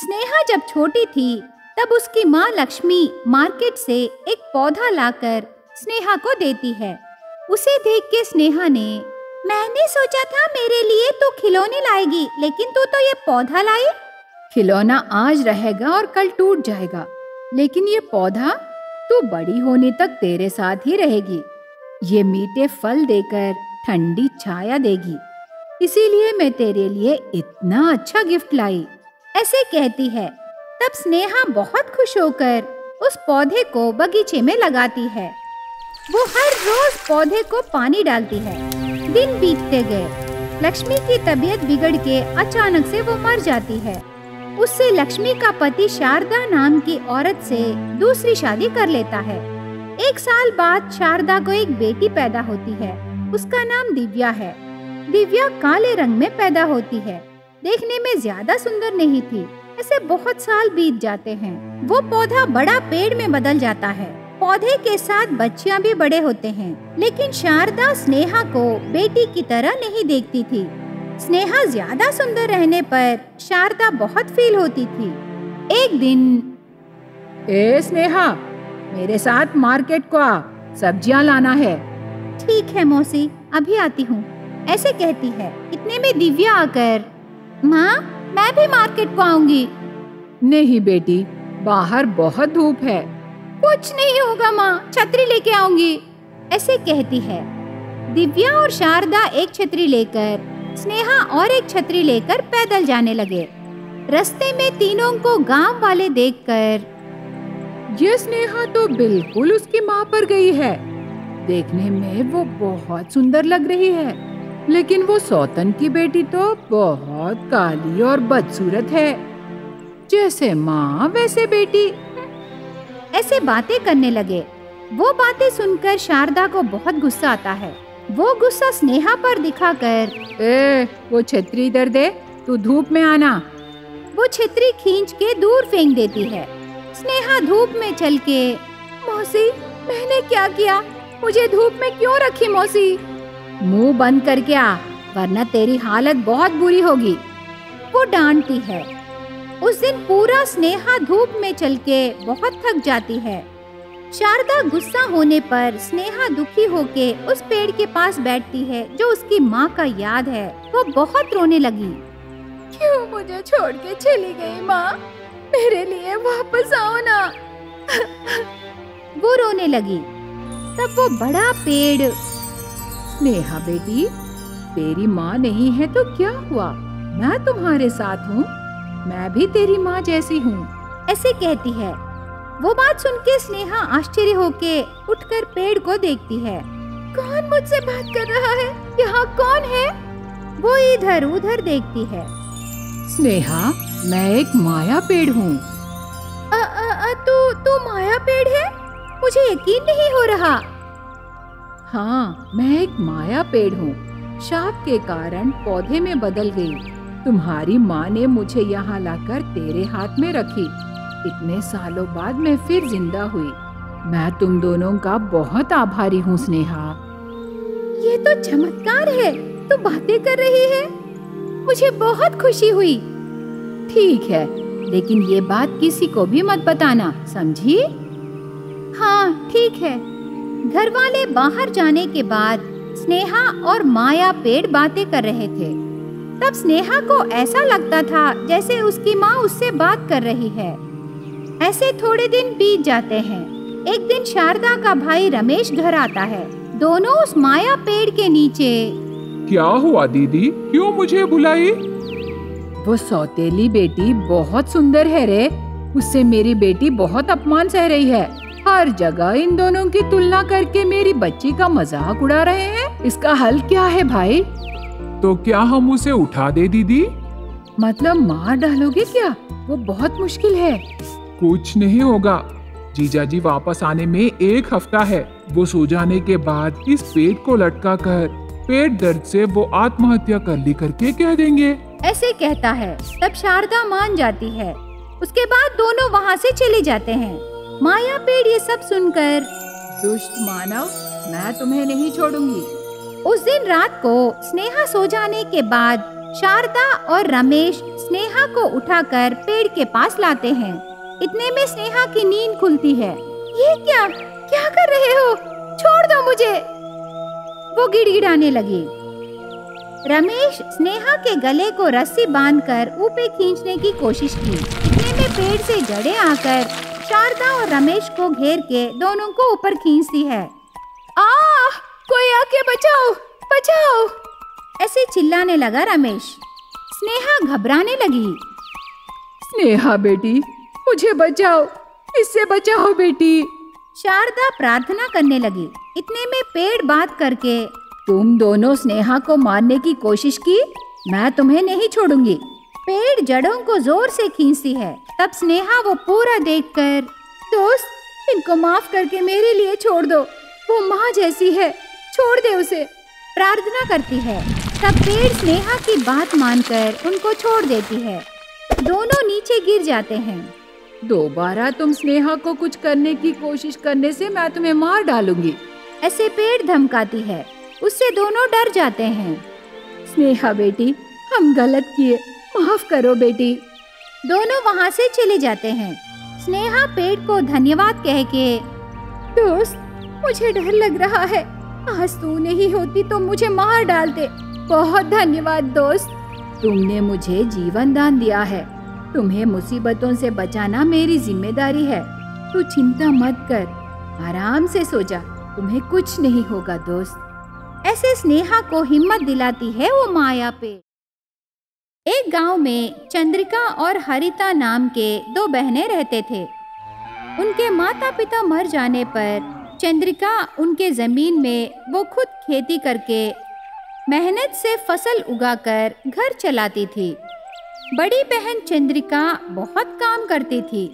स्नेहा जब छोटी थी तब उसकी माँ लक्ष्मी मार्केट से एक पौधा लाकर स्नेहा को देती है। उसे देख के स्नेहा ने, मैंने सोचा था मेरे लिए तू खिलौने लाएगी, लेकिन तू तो ये पौधा लाई। खिलौना आज रहेगा और कल टूट जाएगा, लेकिन ये पौधा तू बड़ी होने तक तेरे साथ ही रहेगी। ये मीठे फल देकर ठंडी छाया देगी, इसीलिए मैं तेरे लिए इतना अच्छा गिफ्ट लाई। ऐसे कहती है। तब स्नेहा बहुत खुश होकर उस पौधे को बगीचे में लगाती है। वो हर रोज पौधे को पानी डालती है। दिन बीतते गए। लक्ष्मी की तबीयत बिगड़ के अचानक से वो मर जाती है। उससे लक्ष्मी का पति शारदा नाम की औरत से दूसरी शादी कर लेता है। 1 साल बाद शारदा को एक बेटी पैदा होती है। उसका नाम दिव्या है। दिव्या काले रंग में पैदा होती है। देखने में ज्यादा सुंदर नहीं थी। ऐसे बहुत साल बीत जाते हैं। वो पौधा बड़ा पेड़ में बदल जाता है। पौधे के साथ बच्चियां भी बड़े होते हैं, लेकिन शारदा स्नेहा को बेटी की तरह नहीं देखती थी। स्नेहा ज्यादा सुंदर रहने पर शारदा बहुत फील होती थी। एक दिन, ए स्नेहा, मेरे साथ मार्केट को आ, सब्जियां लाना है। ठीक है मौसी, अभी आती हूँ, ऐसे कहती है। इतने में दिव्या आकर, माँ मैं भी मार्केट को आऊंगी। नहीं बेटी, बाहर बहुत धूप है। कुछ नहीं होगा माँ, छतरी लेके आऊंगी, ऐसे कहती है। दिव्या और शारदा एक छतरी लेकर, स्नेहा और एक छतरी लेकर पैदल जाने लगे। रास्ते में तीनों को गांव वाले देखकर, ये स्नेहा तो बिल्कुल उसकी माँ पर गई है। देखने में वो बहुत सुंदर लग रही है, लेकिन वो सौतन की बेटी तो बहुत काली और बदसूरत है। जैसे माँ वैसे बेटी। ऐसे बातें करने लगे। वो बातें सुनकर शारदा को बहुत गुस्सा आता है। वो गुस्सा स्नेहा पर दिखाकर, वो छतरी इधर दे, तू धूप में आना। वो छतरी खींच के दूर फेंक देती है। स्नेहा धूप में चल के, मौसी मैंने क्या किया, मुझे धूप में क्यों रखी मौसी? मुंह बंद करके आ, वरना तेरी हालत बहुत बुरी होगी। वो डांटती है। उस दिन पूरा स्नेहा धूप में चल के बहुत थक जाती है। शारदा गुस्सा होने पर स्नेहा दुखी होके उस पेड़ के पास बैठती है जो उसकी माँ का याद है। वो बहुत रोने लगी। क्यों मुझे छोड़ के चली गई माँ, मेरे लिए वापस आओ ना। वो रोने लगी। तब वो बड़ा पेड़, स्नेहा बेटी, तेरी माँ नहीं है तो क्या हुआ, मैं तुम्हारे साथ हूँ, मैं भी तेरी माँ जैसी हूँ, ऐसे कहती है। वो बात सुन के स्नेहा आश्चर्य होके उठकर पेड़ को देखती है। कौन मुझसे बात कर रहा है? यहाँ कौन है? वो इधर उधर देखती है। स्नेहा, मैं एक माया पेड़ हूँ। तू माया पेड़ है? मुझे यकीन नहीं हो रहा। हाँ, मैं एक माया पेड़ हूँ। शाप के कारण पौधे में बदल गई। तुम्हारी माँ ने मुझे यहाँ लाकर तेरे हाथ में रखी। इतने सालों बाद मैं फिर जिंदा हुई। मैं तुम दोनों का बहुत आभारी हूँ स्नेहा। ये तो चमत्कार है, तू बातें कर रही है, मुझे बहुत खुशी हुई। ठीक है, लेकिन ये बात किसी को भी मत बताना, समझी? हाँ ठीक है। घर वाले बाहर जाने के बाद स्नेहा और माया पेड़ बातें कर रहे थे। तब स्नेहा को ऐसा लगता था जैसे उसकी माँ उससे बात कर रही है। ऐसे थोड़े दिन बीत जाते हैं। एक दिन शारदा का भाई रमेश घर आता है। दोनों उस माया पेड़ के नीचे। क्या हुआ दीदी, क्यों मुझे बुलाई? वो सौतेली बेटी बहुत सुंदर है रे, उससे मेरी बेटी बहुत अपमान सह रही है। हर जगह इन दोनों की तुलना करके मेरी बच्ची का मजाक उड़ा रहे हैं। इसका हल क्या है भाई? तो क्या हम उसे उठा दे दीदी? मतलब मार डालोगे क्या? वो बहुत मुश्किल है। कुछ नहीं होगा, जीजा जी वापस आने में 1 हफ्ता है। वो सो जाने के बाद इस पेड़ को लटका कर पेट दर्द से वो आत्महत्या कर ली करके कह देंगे, ऐसे कहता है। तब शारदा मान जाती है। उसके बाद दोनों वहाँ से चले जाते हैं। माया पेड़ ये सब सुनकर, दुष्ट मानव, मैं तुम्हें नहीं छोड़ूंगी। उस दिन रात को स्नेहा सो जाने के बाद शारदा और रमेश स्नेहा को उठाकर पेड़ के पास लाते हैं। इतने में स्नेहा की नींद खुलती है। ये क्या क्या कर रहे हो? छोड़ दो मुझे, वो गिड़गिड़ाने लगी। रमेश स्नेहा के गले को रस्सी बांधकर ऊपर खींचने की कोशिश की। इतने में पेड़ से जड़ें आकर शारदा और रमेश को घेर के दोनों को ऊपर खींचती है। कोई आके बचाओ, बचाओ, ऐसे चिल्लाने लगा रमेश। स्नेहा घबराने लगी। स्नेहा बेटी, मुझे बचाओ, इससे बचाओ बेटी। शारदा प्रार्थना करने लगी। इतने में पेड़ बात करके, तुम दोनों स्नेहा को मारने की कोशिश की, मैं तुम्हें नहीं छोड़ूंगी। पेड़ जड़ों को जोर से खींचती है। तब स्नेहा वो पूरा देखकर, दोस्त इनको माफ करके मेरे लिए छोड़ दो, वो माँ जैसी है, छोड़ दे उसे, प्रार्थना करती है। तब पेड़ स्नेहा की बात मानकर उनको छोड़ देती है। दोनों नीचे गिर जाते हैं। दोबारा तुम स्नेहा को कुछ करने की कोशिश करने से मैं तुम्हें मार डालूंगी, ऐसे पेड़ धमकाती है। उससे दोनों डर जाते हैं। स्नेहा बेटी, हम गलत किए, माफ करो बेटी। दोनों वहाँ से चले जाते हैं। स्नेहा पेड़ को धन्यवाद कह के, दोस्त मुझे डर लग रहा है, आज तू नहीं होती तो मुझे मार डालते, बहुत धन्यवाद दोस्त। तुमने मुझे जीवन दान दिया है, तुम्हें मुसीबतों से बचाना मेरी जिम्मेदारी है। तू चिंता मत कर, आराम से सो जा, तुम्हें कुछ नहीं होगा दोस्त। ऐसे स्नेहा को हिम्मत दिलाती है वो माया पे। एक गांव में चंद्रिका और हरिता नाम के दो बहनें रहते थे। उनके माता पिता मर जाने पर चंद्रिका उनके जमीन में वो खुद खेती करके मेहनत से फसल उगाकर घर चलाती थी। बड़ी बहन चंद्रिका बहुत काम करती थी,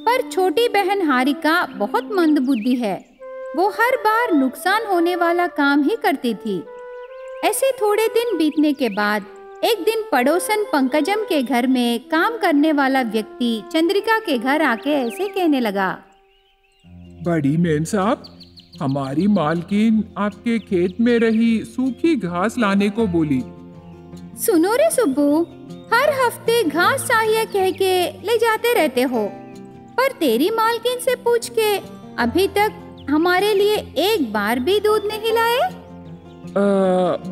पर छोटी बहन हारिका बहुत मंदबुद्धि है। वो हर बार नुकसान होने वाला काम ही करती थी। ऐसे थोड़े दिन बीतने के बाद एक दिन पड़ोसन पंकजम के घर में काम करने वाला व्यक्ति चंद्रिका के घर आके ऐसे कहने लगा, बड़ी मेम साहब, हमारी मालकिन आपके खेत में रही सूखी घास लाने को बोली। सुनो रे सुब्बू, हर हफ्ते घास चाहिए कह के ले जाते रहते हो, पर तेरी मालकिन से पूछ के अभी तक हमारे लिए एक बार भी दूध नहीं लाए।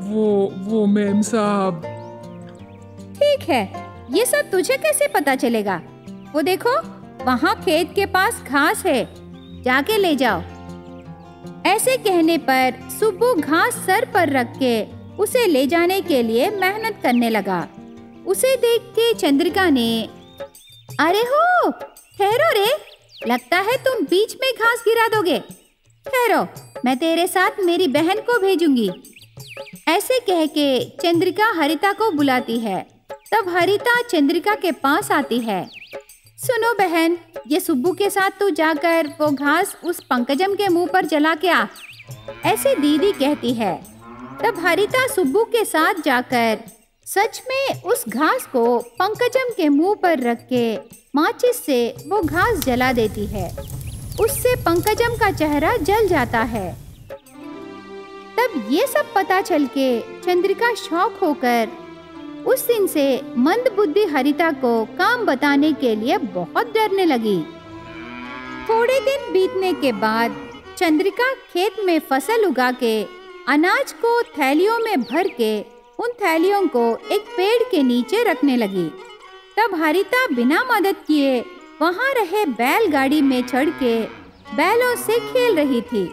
वो मेम साहब। ठीक है, ये सब तुझे कैसे पता चलेगा? वो देखो वहाँ खेत के पास घास है, जाके ले जाओ। ऐसे कहने पर सुब्बू घास सर पर रख के उसे ले जाने के लिए मेहनत करने लगा। उसे देख के चंद्रिका ने, अरे हो, ठहरो रे, लगता है तुम बीच में घास गिरा दोगे। ठहरो, मैं तेरे साथ मेरी बहन को भेजूंगी। ऐसे कह के चंद्रिका हरिता को बुलाती है। तब हरिता चंद्रिका के पास आती है। सुनो बहन, ये सुब्बू के साथ तू जाकर वो घास उस पंकजम के मुंह पर जला के आ, ऐसे दीदी कहती है। तब हरिता सुब्बू के साथ जाकर सच में उस घास को पंकजम के मुंह पर रख के माचिस से वो घास जला देती है। उससे पंकजम का चेहरा जल जाता है। तब ये सब पता चल के चंद्रिका शॉक होकर उस दिन से मंदबुद्धि हरिता को काम बताने के लिए बहुत डरने लगी। थोड़े दिन बीतने के बाद चंद्रिका खेत में फसल उगा के अनाज को थैलियों में भर के उन थैलियों को एक पेड़ के नीचे रखने लगी। तब हरिता बिना मदद किए वहां रहे बैलगाड़ी में चढ़ के बैलों से खेल रही थी।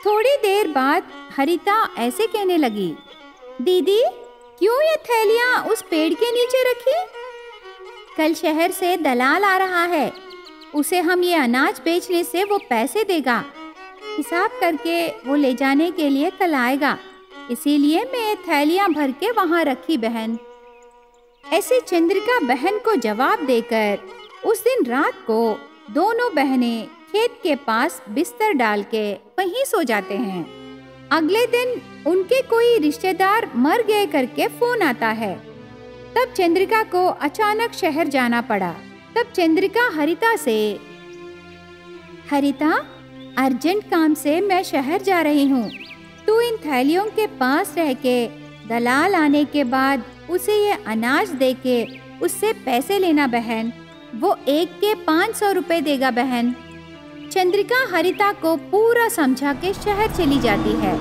थोड़ी देर बाद हरिता ऐसे कहने लगी, दीदी क्यों ये थैलियाँ उस पेड़ के नीचे रखी? कल शहर से दलाल आ रहा है, उसे हम ये अनाज बेचने से वो पैसे देगा, हिसाब करके वो ले जाने के लिए कल आएगा, इसीलिए मैं ये थैलियाँ भर के वहाँ रखी बहन। ऐसे चंद्रिका बहन को जवाब देकर उस दिन रात को दोनों बहनें खेत के पास बिस्तर डाल के वहीं सो जाते हैं। अगले दिन उनके कोई रिश्तेदार मर गए करके फोन आता है। तब चंद्रिका को अचानक शहर जाना पड़ा। तब चंद्रिका हरिता से, हरिता अर्जेंट काम से मैं शहर जा रही हूँ, तू इन थैलियों के पास रह के दलाल आने के बाद उसे ये अनाज देके उससे पैसे लेना बहन। वो एक के 500 रुपए देगा बहन। चंद्रिका हरिता को पूरा समझा के शहर चली जाती है।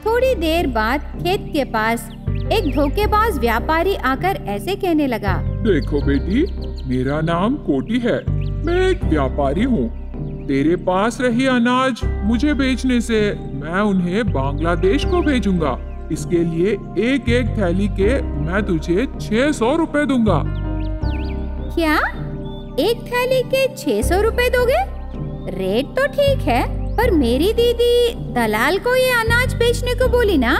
थोड़ी देर बाद खेत के पास एक धोखेबाज व्यापारी आकर ऐसे कहने लगा, देखो बेटी, मेरा नाम कोटी है, मैं एक व्यापारी हूँ। तेरे पास रही अनाज मुझे बेचने से मैं उन्हें बांग्लादेश को भेजूंगा। इसके लिए एक एक थैली के मैं तुझे 600 रुपए दूंगा। क्या एक थैली के 600 रुपए दोगे? रेट तो ठीक है, पर मेरी दीदी दलाल को ये अनाज बेचने को बोली ना।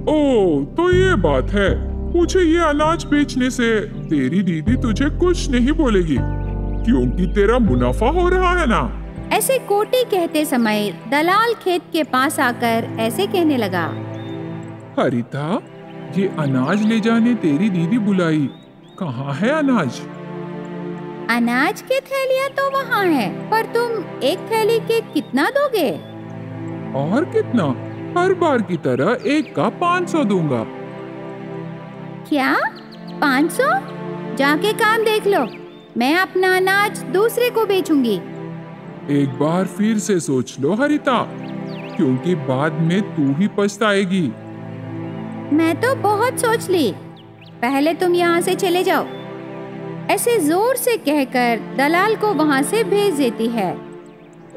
ओह, तो ये बात है। मुझे ये अनाज बेचने से तेरी दीदी तुझे कुछ नहीं बोलेगी, क्योंकि तेरा मुनाफा हो रहा है ना। ऐसे कोटी कहते समय दलाल खेत के पास आकर ऐसे कहने लगा, हरिता, ये अनाज ले जाने तेरी दीदी बुलाई। कहाँ है अनाज? अनाज की थैलियाँ तो वहाँ है, पर तुम एक थैली के कितना दोगे? और कितना? हर बार की तरह एक का 500 दूंगा। क्या 500? जाके काम देख लो, मैं अपना अनाज दूसरे को बेचूंगी। एक बार फिर से सोच लो हरिता, क्योंकि बाद में तू ही पछताएगी। मैं तो बहुत सोच ली, पहले तुम यहाँ से चले जाओ। ऐसे जोर से कहकर दलाल को वहाँ से भेज देती है।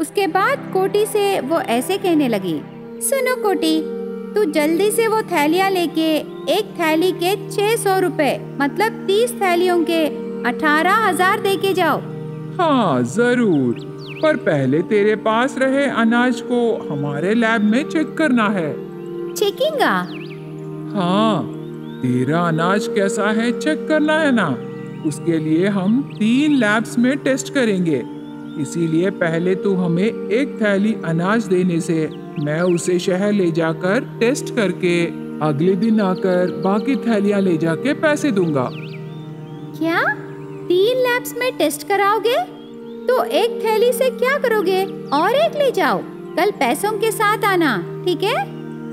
उसके बाद कोटी से वो ऐसे कहने लगी, सुनो कोटी, तू जल्दी से वो थैलियाँ लेके एक थैली के 600 रुपए मतलब 30 थैलियों के 18,000 दे के जाओ। हाँ जरूर, पर पहले तेरे पास रहे अनाज को हमारे लैब में चेक करना है। चेकिंगा? हाँ, तेरा अनाज कैसा है चेक करना है ना। उसके लिए हम 3 लैब्स में टेस्ट करेंगे। इसीलिए पहले तू हमें एक थैली अनाज देने से मैं उसे शहर ले जाकर टेस्ट करके अगले दिन आकर बाकी थैलियाँ ले जाके पैसे दूंगा। क्या 3 लैब्स में टेस्ट कराओगे? तो एक थैली से क्या करोगे? और एक ले जाओ, कल पैसों के साथ आना, ठीक है?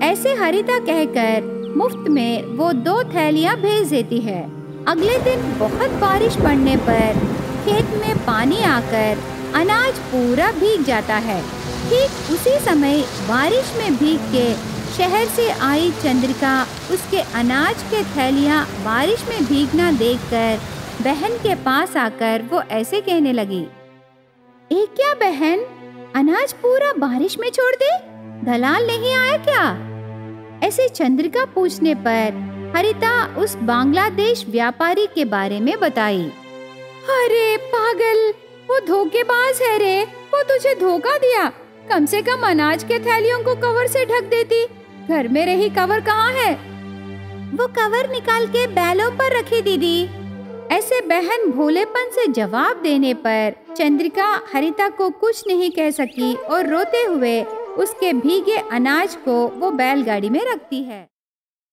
ऐसे हरिता कहकर मुफ्त में वो 2 थैलियाँ भेज देती है। अगले दिन बहुत बारिश पड़ने पर खेत में पानी आकर अनाज पूरा भीग जाता है। ठीक उसी समय बारिश में भीग के शहर से आई चंद्रिका उसके अनाज के थैलियाँ बारिश में भीगना देखकर बहन के पास आकर वो ऐसे कहने लगी, ए क्या बहन, अनाज पूरा बारिश में छोड़ दे? दलाल नहीं आया क्या? ऐसे चंद्रिका पूछने पर हरिता उस बांग्लादेश व्यापारी के बारे में बताई। अरे पागल, वो धोखेबाज है रे, वो तुझे धोखा दिया। कम से कम अनाज के थैलियों को कवर से ढक देती। घर में रही कवर कहाँ है? वो कवर निकाल के बैलों पर रखी दीदी। ऐसे बहन भोलेपन से जवाब देने पर चंद्रिका हरिता को कुछ नहीं कह सकी और रोते हुए उसके भीगे अनाज को वो बैलगाड़ी में रखती है।